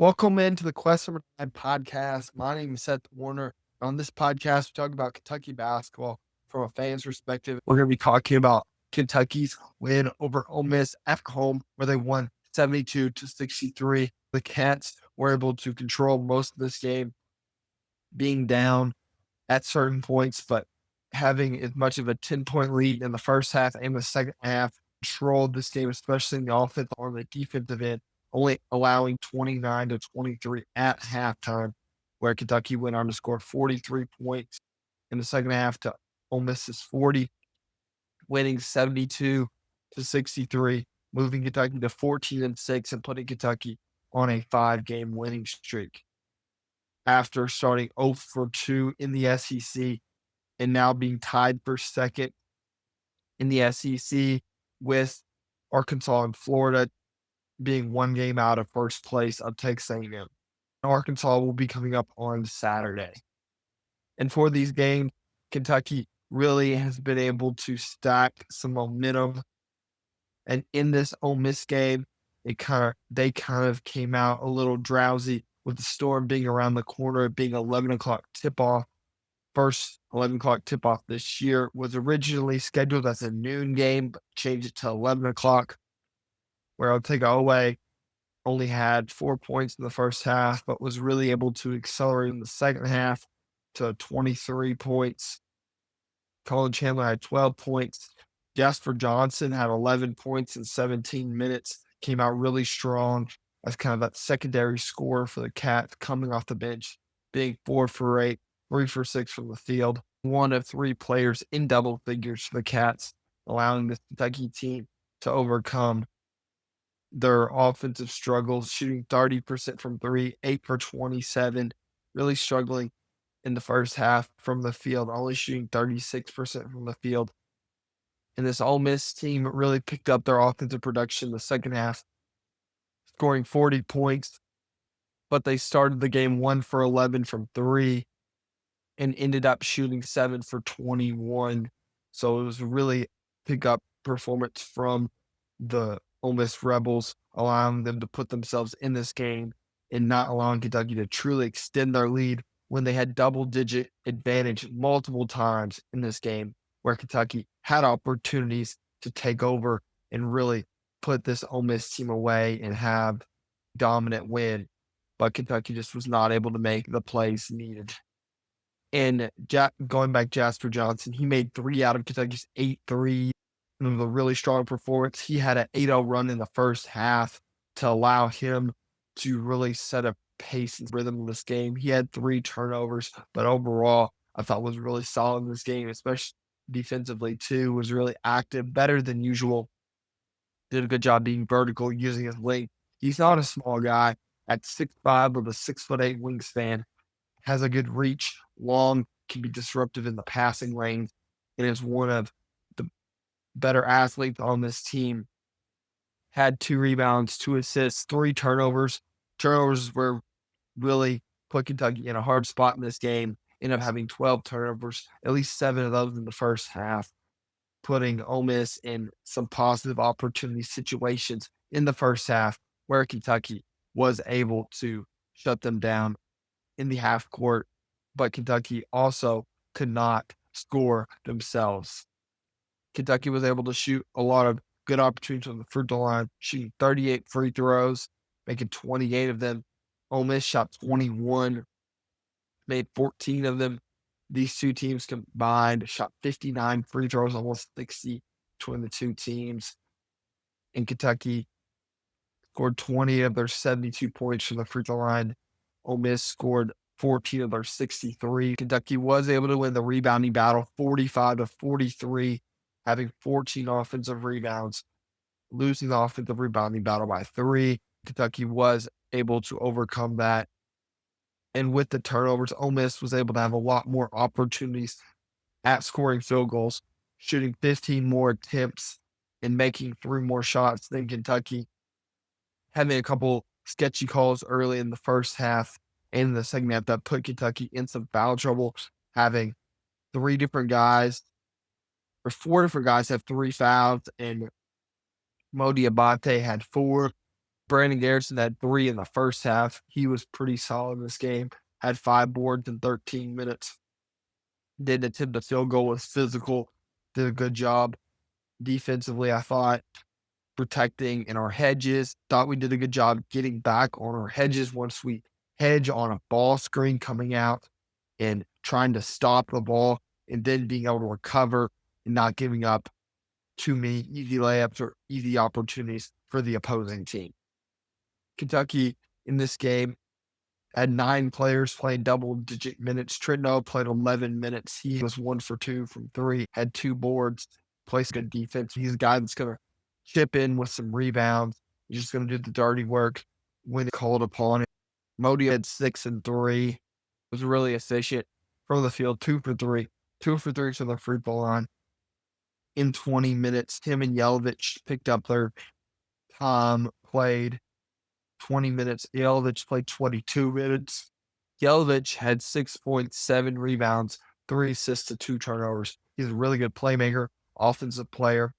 Welcome into the Quest for Time podcast. My name is Seth Warner. On this podcast, we talk about Kentucky basketball from a fan's perspective. We're going to be talking about Kentucky's win over Ole Miss at home, where they won 72-63. The Cats were able to control most of this game, being down at certain points, but having as much of a 10-point lead in the first half and the second half, controlled this game, especially in the offense or the defensive end, only allowing 29-23 at halftime, where Kentucky went on to score 43 points in the second half to Ole Miss's 40, winning 72-63, moving Kentucky to 14-6 and putting Kentucky on a 5-game winning streak. After starting 0 for 2 in the SEC and now being tied for second in the SEC with Arkansas and Florida being 1 game out of first place of Texas A&M. Arkansas will be coming up on Saturday. And for these games, Kentucky really has been able to stack some momentum. And in this Ole Miss game, they kind of came out a little drowsy with the storm being around the corner, being 11 o'clock tip-off. First 11 o'clock tip-off this year was originally scheduled as a noon game, but changed it to 11 o'clock, where Otega only had 4 points in the first half, but was really able to accelerate in the second half to 23 points. Colin Chandler had 12 points. Jasper Johnson had 11 points in 17 minutes, came out really strong as kind of that secondary scorer for the Cats coming off the bench, being 4 for 8, 3 for 6 from the field. One of 3 players in double figures for the Cats, allowing the Kentucky team to overcome their offensive struggles, shooting 30% from 3, 8 for 27, really struggling in the first half from the field, only shooting 36% from the field. And this Ole Miss team really picked up their offensive production in the second half, scoring 40 points, but they started the game 1 for 11 from 3 and ended up shooting 7 for 21. So it was a really pick up performance from the Ole Miss Rebels, allowing them to put themselves in this game and not allowing Kentucky to truly extend their lead when they had double-digit advantage multiple times in this game, where Kentucky had opportunities to take over and really put this Ole Miss team away and have dominant win. But Kentucky just was not able to make the plays needed. And going back, Jasper Johnson, he made 3 out of Kentucky's 8 threes. It was a really strong performance. He had an 8-0 run in the first half to allow him to really set a pace and rhythm in this game. He had 3 turnovers, but overall, I thought was really solid in this game, especially defensively too, was really active, better than usual. Did a good job being vertical, using his length. He's not a small guy. At 6'5" with a 6'8" wingspan, has a good reach, long, can be disruptive in the passing lanes, and is one of the better athletes on this team. Had 2 rebounds, 2 assists, 3 turnovers. Turnovers were really put Kentucky in a hard spot in this game. Ended up having 12 turnovers, at least 7 of those in the first half, putting Ole Miss in some positive opportunity situations in the first half, where Kentucky was able to shut them down in the half court, but Kentucky also could not score themselves. Kentucky was able to shoot a lot of good opportunities on the free throw line, shooting 38 free throws, making 28 of them. Ole Miss shot 21, made 14 of them. These two teams combined shot 59 free throws, almost 60 between the two teams. And Kentucky scored 20 of their 72 points from the free throw line. Ole Miss scored 14 of their 63. Kentucky was able to win the rebounding battle 45-43, having 14 offensive rebounds, losing the offensive rebounding battle by 3. Kentucky was able to overcome that. And with the turnovers, Ole Miss was able to have a lot more opportunities at scoring field goals, shooting 15 more attempts and making 3 more shots than Kentucky, having a couple sketchy calls early in the first half and in the second half that put Kentucky in some foul trouble, having 4 different guys have 3 fouls, and Mo Diabate had 4, Brandon Garrison had 3 in the first half. He was pretty solid in this game. Had 5 boards in 13 minutes. Didn't attempt a field goal, was physical, did a good job. Defensively, I thought protecting in our hedges. Thought we did a good job getting back on our hedges once we hedge on a ball screen coming out and trying to stop the ball and then being able to recover and not giving up too many easy layups or easy opportunities for the opposing team. Kentucky in this game had 9 players playing double-digit minutes. Trentno played 11 minutes. He was 1 for 2 from 3, had 2 boards, plays good defense. He's a guy that's going to chip in with some rebounds. He's just going to do the dirty work when called upon. Modi had 6 and 3. Was really efficient from the field, 2 for 3. 2 for 3 to the free throw line. In 20 minutes, him and Yelovich picked up their time, played 20 minutes. Yelovich played 22 minutes. Yelovich had 6.7 rebounds, 3 assists to 2 turnovers. He's a really good playmaker, offensive player,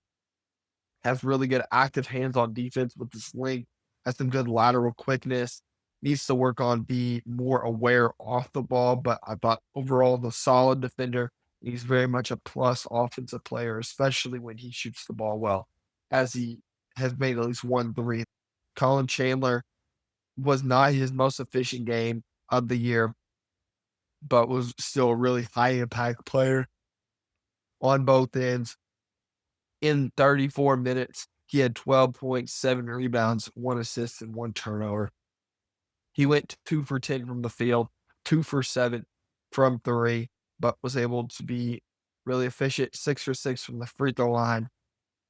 has really good active hands on defense with his length, has some good lateral quickness, needs to work on be more aware off the ball, but I thought overall the solid defender. He's very much a plus offensive player, especially when he shoots the ball well, as he has made at least 1 3. Colin Chandler was not his most efficient game of the year, but was still a really high impact player on both ends. In 34 minutes, he had 12.7 rebounds, 1 assist, and 1 turnover. He went 2 for 10 from the field, 2 for 7 from 3, but was able to be really efficient, 6 for 6 from the free throw line,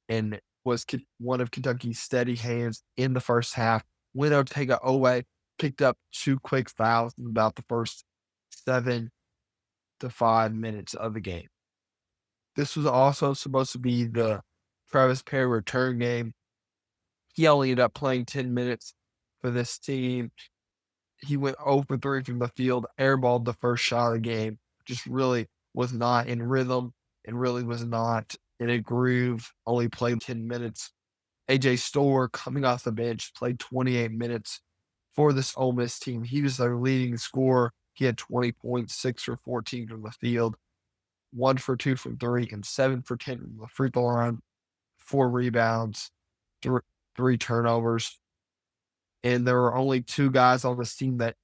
and was one of Kentucky's steady hands in the first half. When Ortega Owe picked up 2 quick fouls in about the first 7 to 5 minutes of the game. This was also supposed to be the Travis Perry return game. He only ended up playing 10 minutes for this team. He went 0 for 3 from the field, airballed the first shot of the game, just really was not in rhythm and really was not in a groove, only played 10 minutes. AJ Storr, coming off the bench, played 28 minutes for this Ole Miss team. He was their leading scorer. He had 20 points, 6 for 14 from the field, 1 for 2 from 3, and 7 for 10 from the free throw line, 4 rebounds, 3 turnovers. And there were only 2 guys on this team that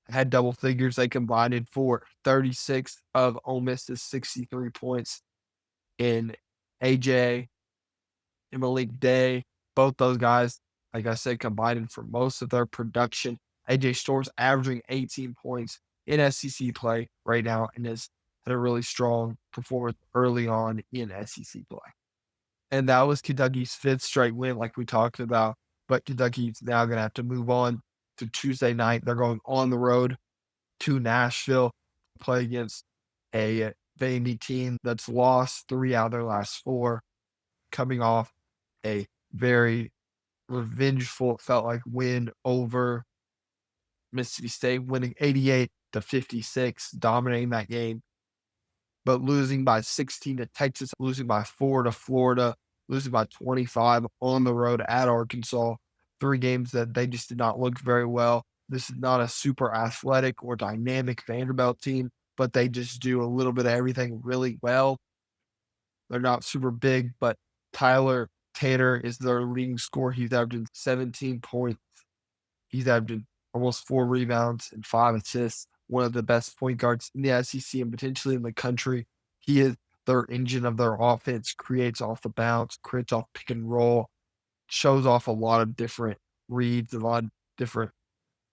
had double figures. They combined for 36 of Ole Miss's 63 points. And AJ and Malik Day, both those guys, like I said, combined for most of their production. AJ Storr's averaging 18 points in SEC play right now and has had a really strong performance early on in SEC play. And that was Kentucky's 5th straight win, like we talked about. But Kentucky's now going to have to move on to Tuesday night. They're going on the road to Nashville to play against a Vandy team that's lost 3 out of their last 4, coming off a very revengeful, felt like, win over Mississippi State, winning 88-56, dominating that game, but losing by 16 to Texas, losing by 4 to Florida, losing by 25 on the road at Arkansas. 3 games that they just did not look very well. This is not a super athletic or dynamic Vanderbilt team, but they just do a little bit of everything really well. They're not super big, but Tyler Tanner is their leading scorer. He's averaging 17 points. He's averaging almost 4 rebounds and 5 assists. One of the best point guards in the SEC and potentially in the country. He is their engine of their offense, creates off the bounce, creates off pick and roll, shows off a lot of different reads, a lot of different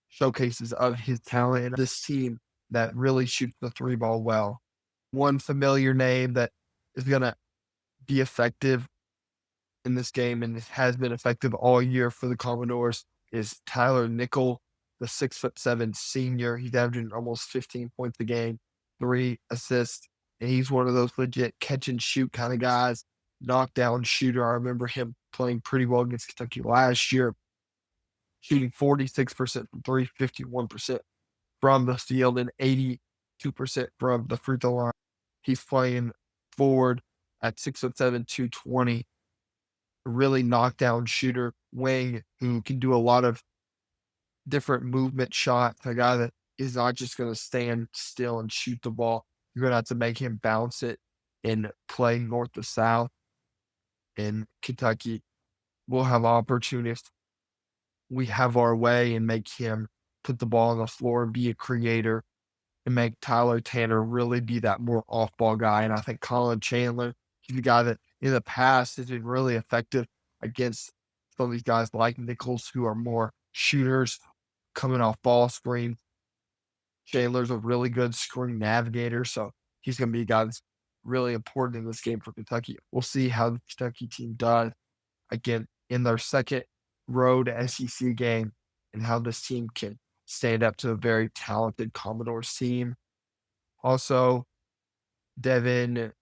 showcases of his talent. And this team that really shoots the 3 ball well. One familiar name that is going to be effective in this game and has been effective all year for the Commodores is Tyler Nickel, the 6'7" senior. He's averaging almost 15 points a game, 3 assists, and he's one of those legit catch and shoot kind of guys, knockdown shooter. I remember him playing pretty well against Kentucky last year, shooting 46% from 3, 51% from the field, and 82% from the free throw line. He's playing forward at 6'7", 220. Really knockdown shooter, wing who can do a lot of different movement shots, a guy that is not just going to stand still and shoot the ball. You're going to have to make him bounce it and play north to south. In Kentucky, we'll have opportunities. We have our way and make him put the ball on the floor and be a creator and make Tyler Tanner really be that more off ball guy. And I think Colin Chandler, he's a guy that in the past has been really effective against some of these guys like Nichols who are more shooters coming off ball screens. Chandler's a really good screen navigator, so he's going to be a guy that's really important in this game for Kentucky. We'll see how the Kentucky team does again in their second road SEC game and how this team can stand up to a very talented Commodores team. Also, Devin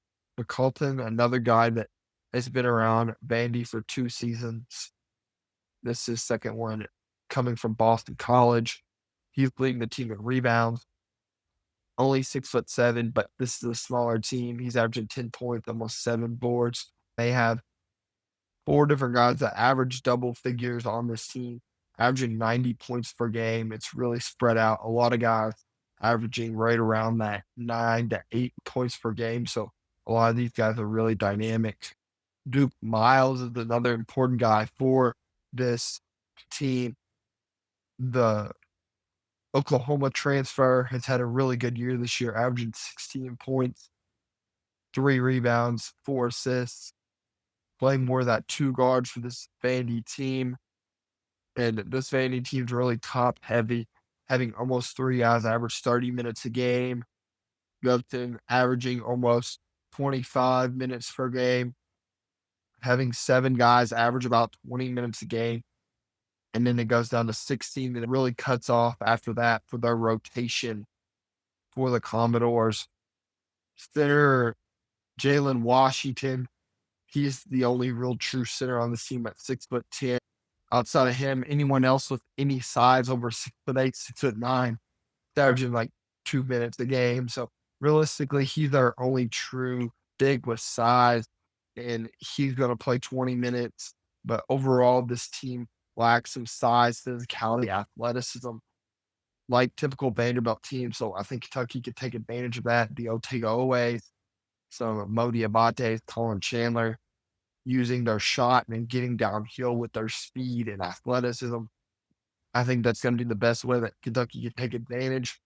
McCulton, another guy that has been around Vandy for 2 seasons. This is his second one coming from Boston College. He's leading the team in rebounds. Only 6'7", but this is a smaller team. He's averaging 10 points, almost 7 boards. They have 4 different guys that average double figures on this team, averaging 90 points per game. It's really spread out. A lot of guys averaging right around that 9 to 8 points per game. So a lot of these guys are really dynamic. Duke Miles is another important guy for this team. The Oklahoma transfer has had a really good year this year, averaging 16 points, 3 rebounds, 4 assists, playing more of that 2 guards for this Vandy team. And this Vandy team's really top heavy, having almost 3 guys average 30 minutes a game. Gupton averaging almost 25 minutes per game, having 7 guys average about 20 minutes a game. And then it goes down to 16, and it really cuts off after that for their rotation for the Commodores. Center Jalen Washington, he's the only real true center on this team at 6'10". Outside of him, anyone else with any size over 6'8", 6'9", averaging like 2 minutes a game. So realistically, he's our only true big with size, and he's going to play 20 minutes. But overall, this team lacks some size, physicality, athleticism, like typical Vanderbilt teams. So I think Kentucky could take advantage of that. The Otega Oways, some Modi Abate, Colin Chandler, using their shot and getting downhill with their speed and athleticism. I think that's going to be the best way that Kentucky can take advantage.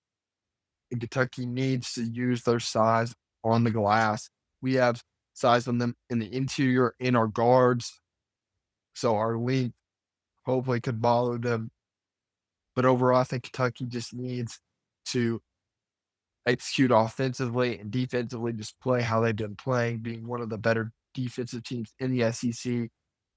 And Kentucky needs to use their size on the glass. We have size on them in the interior, in our guards. So our league hopefully could bother them. But overall, I think Kentucky just needs to execute offensively and defensively, just play how they've been playing, being one of the better defensive teams in the SEC,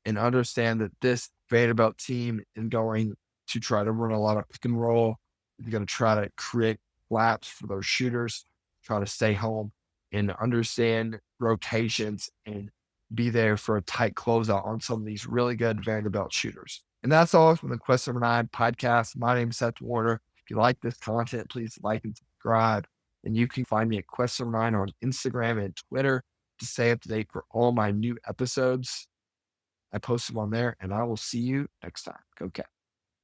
and understand that this Vanderbilt team is going to try to run a lot of pick and roll. They're going to try to create laps for those shooters, try to stay home and understand rotations and be there for a tight closeout on some of these really good Vanderbilt shooters. And that's all from the Quest Number 9 podcast. My name is Seth Warner. If you like this content, please like and subscribe. And you can find me at Quest Number 9 on Instagram and Twitter to stay up to date for all my new episodes. I post them on there, and I will see you next time. Go Cats.